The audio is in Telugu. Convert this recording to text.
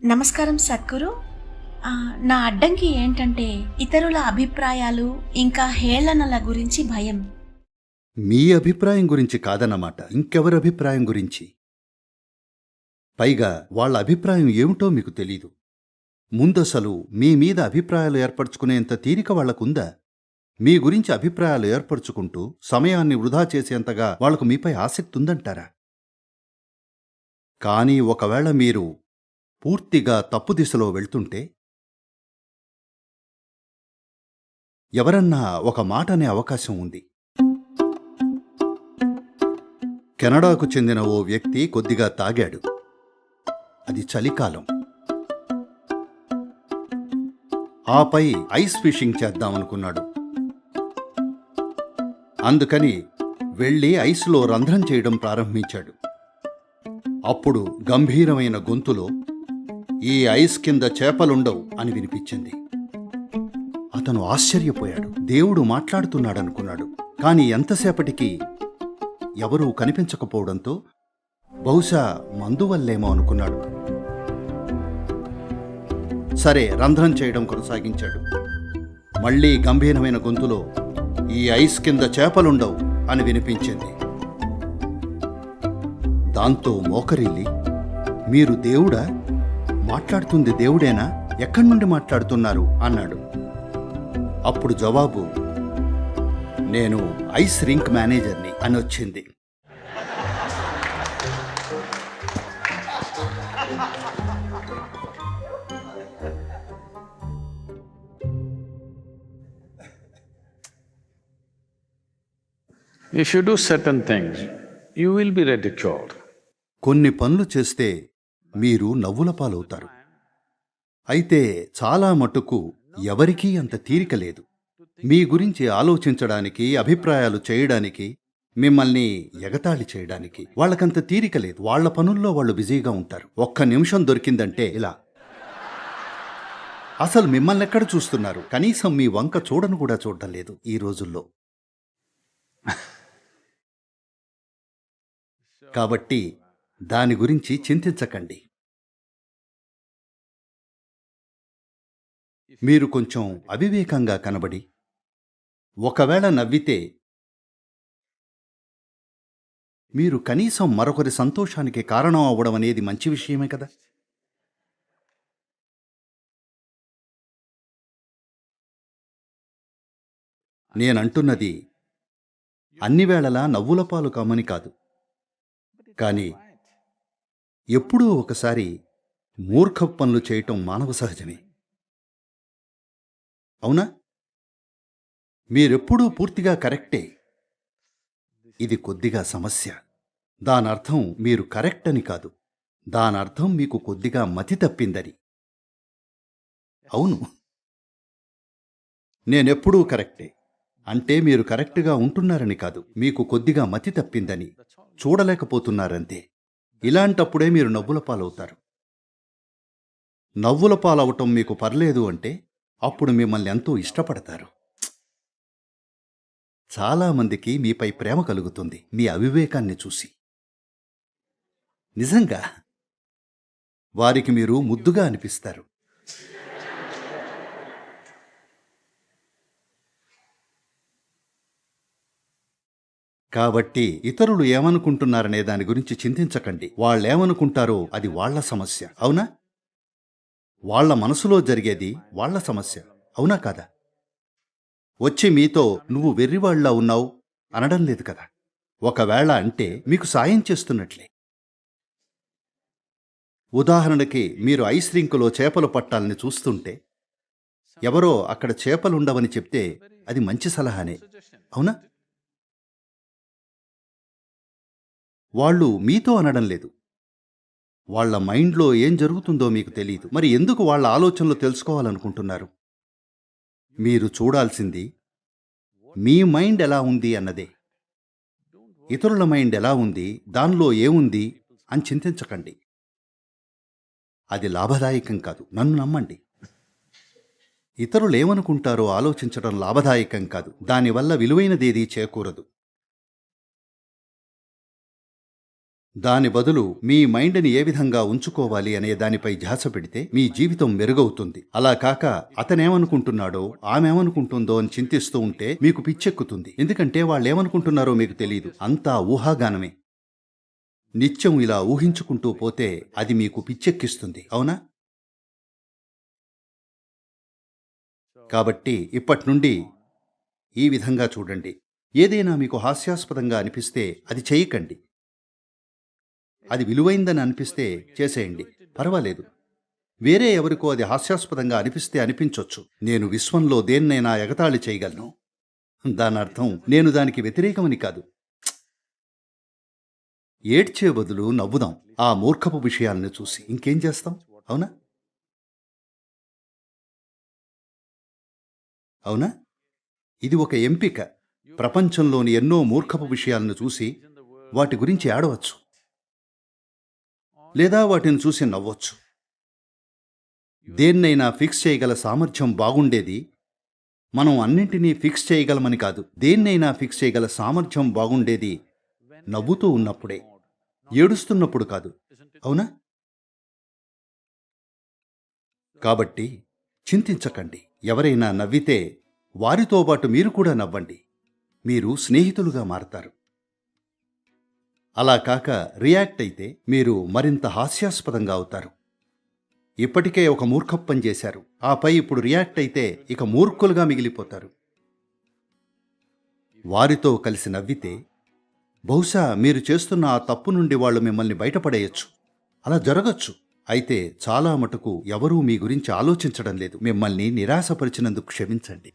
నమస్కారం సద్గురు. నా అడ్డంకి ఏంటంటే ఇతరుల అభిప్రాయాలు ఇంకా హేళనల గురించి భయం. మీ అభిప్రాయం గురించి కాదన్నమాట, ఇంకెవరి అభిప్రాయం గురించి. పైగా వాళ్ళ అభిప్రాయం ఏమిటో మీకు తెలీదు. ముందసలు మీ మీద అభిప్రాయాలు ఏర్పరచుకునేంత తీరిక వాళ్లకుందా? మీ గురించి అభిప్రాయాలు ఏర్పరచుకుంటూ సమయాన్ని వృధా చేసేంతగా వాళ్లకు మీపై ఆసక్తి ఉందంటారా? కానీ ఒకవేళ మీరు పూర్తిగా తప్పు దిశలో వెళ్తుంటే ఎవరన్నా ఒక మాట అనే అవకాశం ఉంది. కెనడాకు చెందిన ఓ వ్యక్తి కొద్దిగా తాగాడు. అది చలికాలం. ఆపై ఐస్ ఫిషింగ్ చేద్దామనుకున్నాడు. అందుకని వెళ్ళి ఐస్లో రంధ్రం చేయడం ప్రారంభించాడు. అప్పుడు గంభీరమైన గొంతులో, "ఈ ఐస్ కింద చేపలుండవు" అని వినిపించింది. అతను ఆశ్చర్యపోయాడు. దేవుడు మాట్లాడుతున్నాడనుకున్నాడు. కాని ఎంతసేపటికి ఎవరూ కనిపించకపోవడంతో బహుశా మందు వల్లేమో అనుకున్నాడు. సరే, రంధ్రం చేయడం కొనసాగించాడు. మళ్లీ గంభీరమైన గొంతులో, "ఈ ఐస్ కింద చేపలుండవు" అని వినిపించింది. దాంతో మోకరిల్లి, "మీరు దేవుడా? మాట్లాడుతుంది దేవుడేనా? ఎక్కడి నుండి మాట్లాడుతున్నారు?" అన్నాడు. అప్పుడు జవాబు, "నేను ఐస్ రింక్ మేనేజర్ని" అని వచ్చింది. If you do certain things, you will be ridiculed. కొన్ని పనులు చేస్తే మీరు నవ్వుల పాలవుతారు. అయితే చాలా మటుకు ఎవరికీ అంత తీరిక లేదు. మీ గురించి ఆలోచించడానికి, అభిప్రాయాలు చేయడానికి, మిమ్మల్ని ఎగతాళి చేయడానికి వాళ్ళకంత తీరిక లేదు. వాళ్ల పనుల్లో వాళ్ళు బిజీగా ఉంటారు. ఒక్క నిమిషం దొరికిందంటే ఇలా. అసలు మిమ్మల్ని ఎక్కడ చూస్తున్నారు? కనీసం మీ వంక చూడను కూడా చూడటం లేదు ఈ రోజుల్లో. కాబట్టి దాని గురించి చింతించకండి. మీరు కొంచెం అవివేకంగా కనబడి ఒకవేళ నవ్వితే మీరు కనీసం మరొకరి సంతోషానికి కారణం అవ్వడం అనేది మంచి విషయమే కదా. నేనంటున్నది అన్ని వేళలా నవ్వుల పాలు కమ్మని కాదు. కానీ ఎప్పుడూ ఒకసారి మూర్ఖపు పనులు చేయటం మానవ సహజమే. అవునా? మీరెప్పుడూ పూర్తిగా కరెక్టే. ఇది కొద్దిగా సమస్య. దానర్థం మీరు కరెక్ట్ అని కాదు. దానర్థం మీకు కొద్దిగా మతి తప్పిందని. అవును, నేనెప్పుడూ కరెక్టే అంటే మీరు కరెక్ట్గా ఉంటున్నారని కాదు, మీకు కొద్దిగా మతి తప్పిందని, చూడలేకపోతున్నారంతే. ఇలాంటప్పుడే మీరు నవ్వుల పాలవుతారు. నవ్వుల పాలవటం మీకు పర్లేదు అంటే అప్పుడు మిమ్మల్ని ఎంతో ఇష్టపడతారు. చాలామందికి మీపై ప్రేమ కలుగుతుంది మీ అవివేకాన్ని చూసి. నిజంగా వారికి మీరు ముద్దుగా అనిపిస్తారు. కాబట్టి ఇతరులు ఏమనుకుంటున్నారనే దాని గురించి చింతించకండి. వాళ్ళేమనుకుంటారో అది వాళ్ల సమస్య. అవునా? వాళ్ల మనసులో జరిగేది వాళ్ల సమస్య. అవునా కాదా? వచ్చి మీతో "నువ్వు వెర్రివాళ్లా ఉన్నావు" అనడం లేదు కదా. ఒకవేళ అంటే మీకు సాయం చేస్తున్నట్లే. ఉదాహరణకి మీరు ఐస్ రింకులో చేపలు పట్టాలని చూస్తుంటే ఎవరో అక్కడ చేపలుండవని చెప్తే అది మంచి సలహానే. అవునా? వాళ్ళు మీతో అనడం లేదు. వాళ్ల మైండ్లో ఏం జరుగుతుందో మీకు తెలీదు. మరి ఎందుకు వాళ్ల ఆలోచనలు తెలుసుకోవాలనుకుంటున్నారు? మీరు చూడాల్సింది మీ మైండ్ ఎలా ఉంది అన్నదే. ఇతరుల మైండ్ ఎలా ఉంది, దానిలో ఏముంది అని చింతించకండి. అది లాభదాయకం కాదు. నన్ను నమ్మండి. ఇతరులేమనుకుంటారో ఆలోచించడం లాభదాయకం కాదు. దానివల్ల విలువైనదేదీ చేకూరదు. దాని బదులు మీ మైండ్ని ఏ విధంగా ఉంచుకోవాలి అనే దానిపై ధ్యాస పెడితే మీ జీవితం మెరుగవుతుంది. అలా కాక అతనేమనుకుంటున్నాడో ఆమెమనుకుంటుందో అని చింతిస్తూ ఉంటే మీకు పిచ్చెక్కుతుంది. ఎందుకంటే వాళ్ళేమనుకుంటున్నారో మీకు తెలియదు. అంతా ఊహాగానమే. నిత్యం ఇలా ఊహించుకుంటూ పోతే అది మీకు పిచ్చెక్కిస్తుంది, అవునా? కాబట్టి ఇప్పట్నుండి ఈ విధంగా చూడండి. ఏదైనా మీకు హాస్యాస్పదంగా అనిపిస్తే అది చేయకండి. అది విలువైందని అనిపిస్తే చేసేయండి, పర్వాలేదు. వేరే ఎవరికో అది హాస్యాస్పదంగా అనిపిస్తే అనిపించొచ్చు. నేను విశ్వంలో దేన్నైనా ఎగతాళి చేయగలను. దానర్థం నేను దానికి వ్యతిరేకమని కాదు. ఏడ్చే బదులు నవ్వుదాం ఆ మూర్ఖపు విషయాలను చూసి. ఇంకేం చేస్తాం, అవునా? అవునా? ఇది ఒక ఎంపిక. ప్రపంచంలోని ఎన్నో మూర్ఖపు విషయాలను చూసి వాటి గురించి ఏడవచ్చు, లేదా వాటిని చూసి నవ్వొచ్చు. దేన్నైనా ఫిక్స్ చేయగల సామర్థ్యం బాగుండేది మనం అన్నింటినీ ఫిక్స్ చేయగలమని కాదు. దేన్నైనా ఫిక్స్ చేయగల సామర్థ్యం బాగుండేది నవ్వుతూ ఉన్నప్పుడే, ఏడుస్తున్నప్పుడు కాదు, అవునా? కాబట్టి చింతించకండి. ఎవరైనా నవ్వితే వారితో పాటు మీరు కూడా నవ్వండి. మీరు స్నేహితులుగా మారతారు. అలా కాక రియాక్ట్ అయితే మీరు మరింత హాస్యాస్పదంగా అవుతారు. ఇప్పటికే ఒక మూర్ఖపు పని చేశారు, ఆపై ఇప్పుడు రియాక్ట్ అయితే ఇక మూర్ఖులుగా మిగిలిపోతారు. వారితో కలిసి నవ్వితే బహుశా మీరు చేస్తున్న ఆ తప్పు నుండి వాళ్ళు మిమ్మల్ని బయటపడేయచ్చు. అలా జరగచ్చు. అయితే చాలా మటుకు ఎవరూ మీ గురించి ఆలోచించడం లేదు. మిమ్మల్ని నిరాశపరిచినందుకు క్షమించండి.